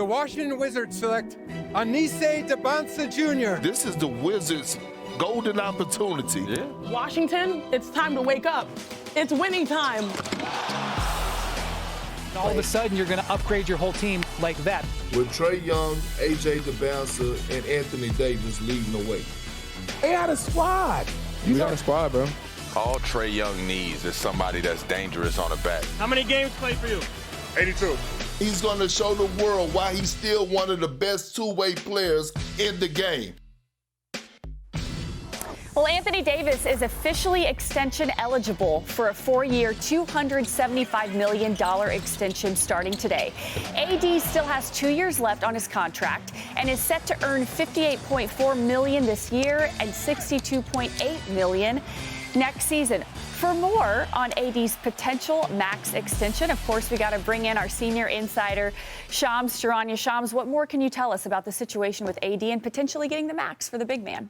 The Washington Wizards select AJ Dybantsa Jr. This is the Wizards' golden opportunity. Yeah. Washington, it's time to wake up. It's winning time. All of a sudden, you're going to upgrade your whole team like that. With Trae Young, AJ Dybantsa, and Anthony Davis leading the way. They got a squad. We got a squad, bro. All Trae Young needs is somebody that's dangerous on the back. How many games played for you? 82. He's going to show the world why he's still one of the best two-way players in the game. Well, Anthony Davis is officially extension eligible for a 4-year, $275 million extension starting today. AD still has 2 years left on his contract and is set to earn $58.4 million this year and $62.8 million next season. For more on AD's potential max extension, of course, we got to bring in our senior insider, Shams Charania. Shams, what more can you tell us about the situation with AD and potentially getting the max for the big man?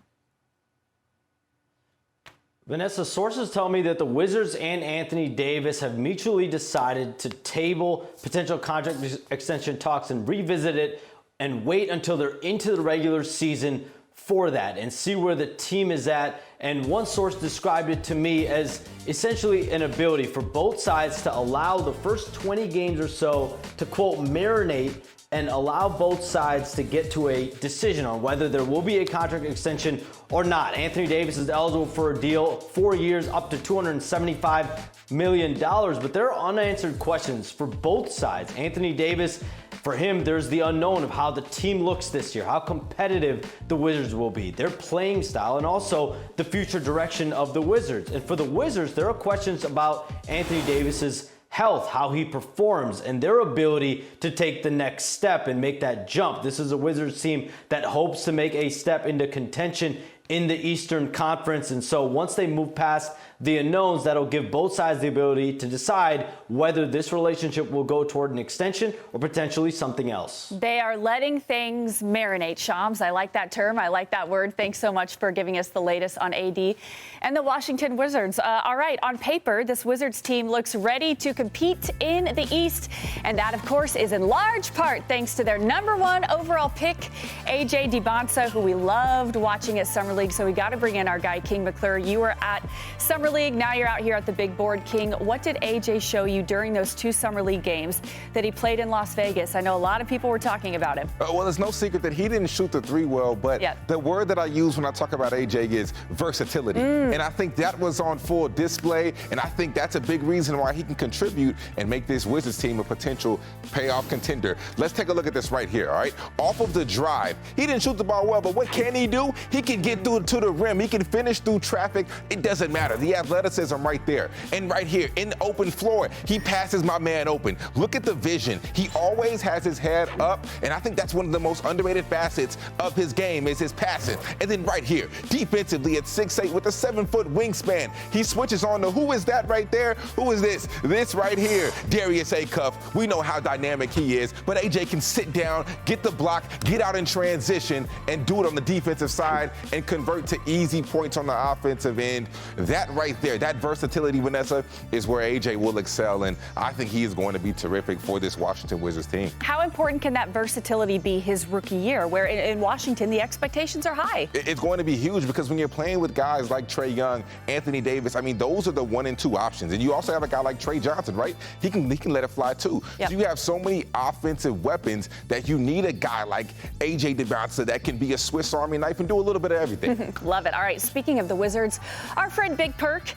Vanessa, sources tell me that the Wizards and Anthony Davis have mutually decided to table potential contract extension talks and revisit it and wait until they're into the regular season for that and see where the team is at. And one source described it to me as essentially an ability for both sides to allow the first 20 games or so to, quote, marinate and allow both sides to get to a decision on whether there will be a contract extension or not. Anthony Davis is eligible for a deal, 4 years, up to $275 million, but there are unanswered questions for both sides. Anthony Davis, for him, there's the unknown of how the team looks this year, how competitive the Wizards will be, their playing style, and also the future direction of the Wizards. And for the Wizards, there are questions about Anthony Davis's health, how he performs, and their ability to take the next step and make that jump. This is a Wizards team that hopes to make a step into contention in the Eastern Conference. And so once they move past the unknowns, that'll give both sides the ability to decide whether this relationship will go toward an extension or potentially something else. They are letting things marinate, Shams. I like that term. I like that word. Thanks so much for giving us the latest on AD and the Washington Wizards. All right, on paper, this Wizards team looks ready to compete in the East. And that, of course, is in large part thanks to their #1 overall pick, AJ Dybantsa, who we loved watching at Summer League. So we got to bring in our guy, King McLure. You were at Summer League. Now you're out here at the big board, King. What did AJ show you during those 2 Summer League games that he played in Las Vegas? I know a lot of people were talking about him. Well, it's no secret that he didn't shoot the 3 well, but the word that I use when I talk about AJ is versatility. And I think that was on full display, and I think that's a big reason why he can contribute and make this Wizards team a potential payoff contender. Let's take a look at this right here, all right? Off of the drive, he didn't shoot the ball well, but what can he do? He can get through to the rim. He can finish through traffic. It doesn't matter. The athleticism right there. And right here, in the open floor, he passes my man open. Look at the vision. He always has his head up, and I think that's one of the most underrated facets of his game is his passing. And then right here, defensively at 6'8" with a 7-foot wingspan, he switches on to who is that right there? Who is this? This right here, Darius Acuff. We know how dynamic he is, but AJ can sit down, get the block, get out in transition, and do it on the defensive side and convert to easy points on the offensive end. That right there, that versatility, Vanessa, is where AJ will excel, and I think he is going to be terrific for this Washington Wizards team. How important can that versatility be his rookie year, where in Washington the expectations are high? It's going to be huge because when you're playing with guys like Trae Young, Anthony Davis, I mean, those are the 1 and 2 options. And you also have a guy like Trae Johnson, right? He can let it fly too. Yep. So you have so many offensive weapons that you need a guy like AJ Dybantsa that can be a Swiss Army knife and do a little bit of everything. Love it. All right, speaking of the Wizards, our friend Big Perk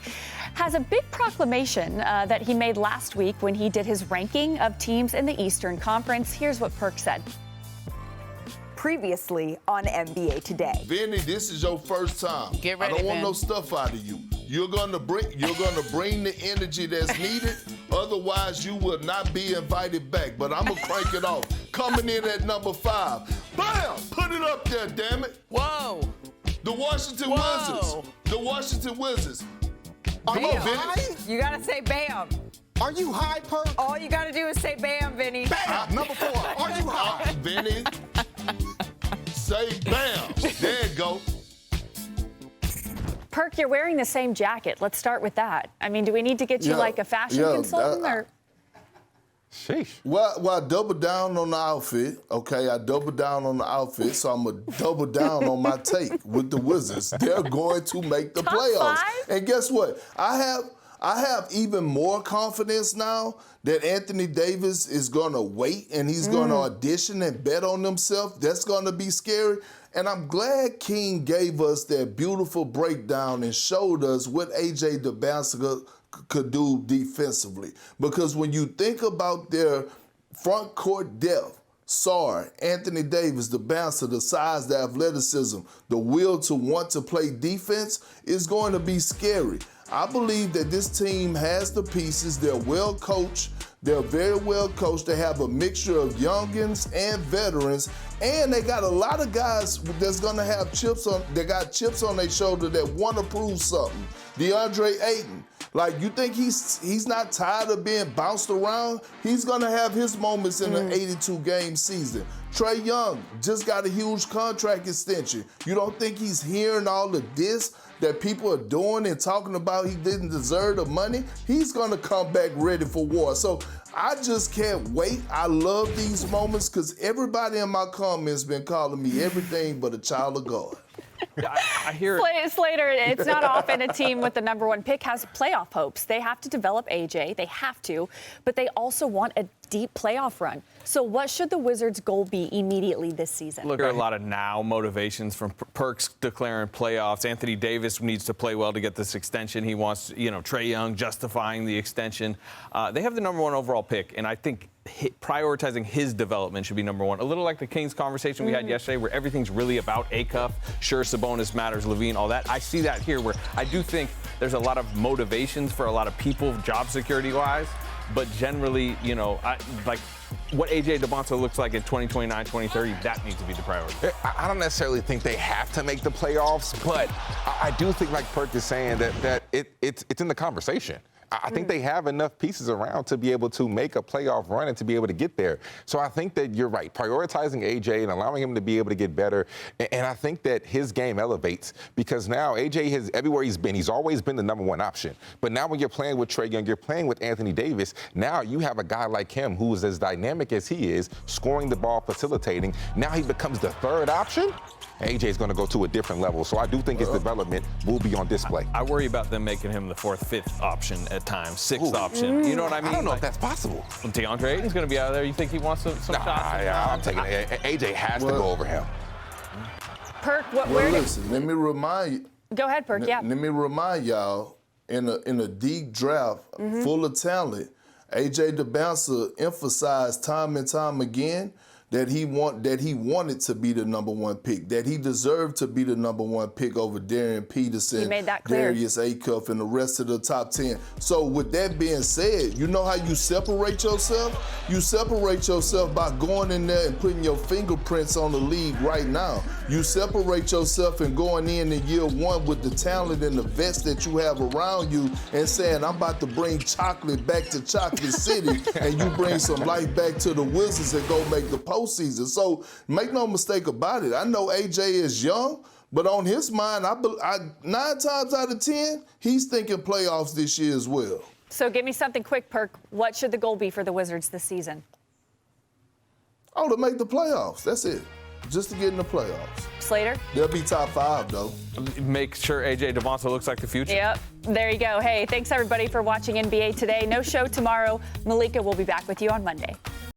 has a big proclamation that he made last week when he did his ranking of teams in the Eastern Conference. Here's what Perk said. Previously on NBA Today. Vinny, this is your first time. Get ready, I don't want Vin. no stuff out of you. You're gonna bring the energy that's needed. Otherwise, you will not be invited back. But I'm gonna crank it off. Coming in at #5. Bam! Put it up there, damn it. Whoa. The Washington Wizards. The Washington Wizards. Come on, Vinny. You gotta say bam. Are you high, Perk? All you gotta do is say bam, Vinny. Bam! #4. Are you high? Vinny. Say bam. There you go. Perk, you're wearing the same jacket. Let's start with that. I mean, do we need to get you like a fashion consultant or? Sheesh. Well, I doubled down on the outfit. Okay, I doubled down on the outfit, so I'm going to double down on my take with the Wizards. They're going to make the playoffs. And guess what? I have even more confidence now that Anthony Davis is going to wait and he's going to audition and bet on himself. That's going to be scary. And I'm glad King gave us that beautiful breakdown and showed us what AJ Dybantsa could do defensively. Because when you think about their front court depth, Sarr, Anthony Davis, Dybantsa, the size, the athleticism, the will to want to play defense is going to be scary. I believe that this team has the pieces. They're well coached. They're very well coached. They have a mixture of youngins and veterans, and they got a lot of guys that's going to have chips on. They got chips on their shoulder that want to prove something. DeAndre Ayton, like, you think he's not tired of being bounced around? He's going to have his moments in an 82-game season. Trae Young just got a huge contract extension. You don't think he's hearing all of this that people are doing and talking about he didn't deserve the money? He's going to come back ready for war. So I just can't wait. I love these moments because everybody in my comments been calling me everything but a child of God. I hear Slater, it's not often a team with the number one pick has playoff hopes. They have to develop AJ. They have to. But they also want a deep playoff run. So what should the Wizards' goal be immediately this season? Look, there are a lot of now motivations from Perks declaring playoffs. Anthony Davis needs to play well to get this extension. He wants, Trae Young justifying the extension. They have the number one overall pick, and I think prioritizing his development should be number one. A little like the Kings conversation we had yesterday, where everything's really about A-Cup. Sure, Sabonis matters, Levine, all that. I see that here, where I do think there's a lot of motivations for a lot of people, job security-wise. But generally, like what AJ Dybantsa looks like in 2029, 2030, that needs to be the priority. I don't necessarily think they have to make the playoffs, but I do think, like Perk is saying, that it's in the conversation. I think they have enough pieces around to be able to make a playoff run and to be able to get there. So I think that you're right, prioritizing AJ and allowing him to be able to get better. And I think that his game elevates because now AJ has, everywhere he's been, he's always been the number one option. But now when you're playing with Trae Young, you're playing with Anthony Davis, now you have a guy like him who is as dynamic as he is, scoring the ball, facilitating. Now he becomes the third option. AJ is going to go to a different level. So I do think his development will be on display. I worry about them making him the fourth, fifth option at times, sixth option. You know what I mean? I don't know if that's possible. DeAndre Ayton's going to be out of there. You think he wants some shots? Yeah, I'm taking it. AJ has to go over him. Perk, listen, let me remind you. Go ahead, Perk, yeah. Let me remind y'all, in a deep draft full of talent, AJ Dybantsa emphasized time and time again that he wanted to be the number one pick, that he deserved to be the number one pick over Darian Peterson, he made that clear. Darius Acuff, and the rest of the top 10. So with that being said, you know how you separate yourself? You separate yourself by going in there and putting your fingerprints on the league right now. You separate yourself and going in year one with the talent and the vets that you have around you and saying, I'm about to bring chocolate back to Chocolate City, and you bring some life back to the Wizards and go make the postseason. So make no mistake about it. I know AJ is young, but on his mind, 9 times out of 10, he's thinking playoffs this year as well. So give me something quick, Perk. What should the goal be for the Wizards this season? Oh, to make the playoffs. That's it. Just to get in the playoffs. Slater? They'll be top 5, though. Make sure AJ Dybantsa looks like the future. Yep. There you go. Hey, thanks, everybody, for watching NBA Today. No show tomorrow. Malika will be back with you on Monday.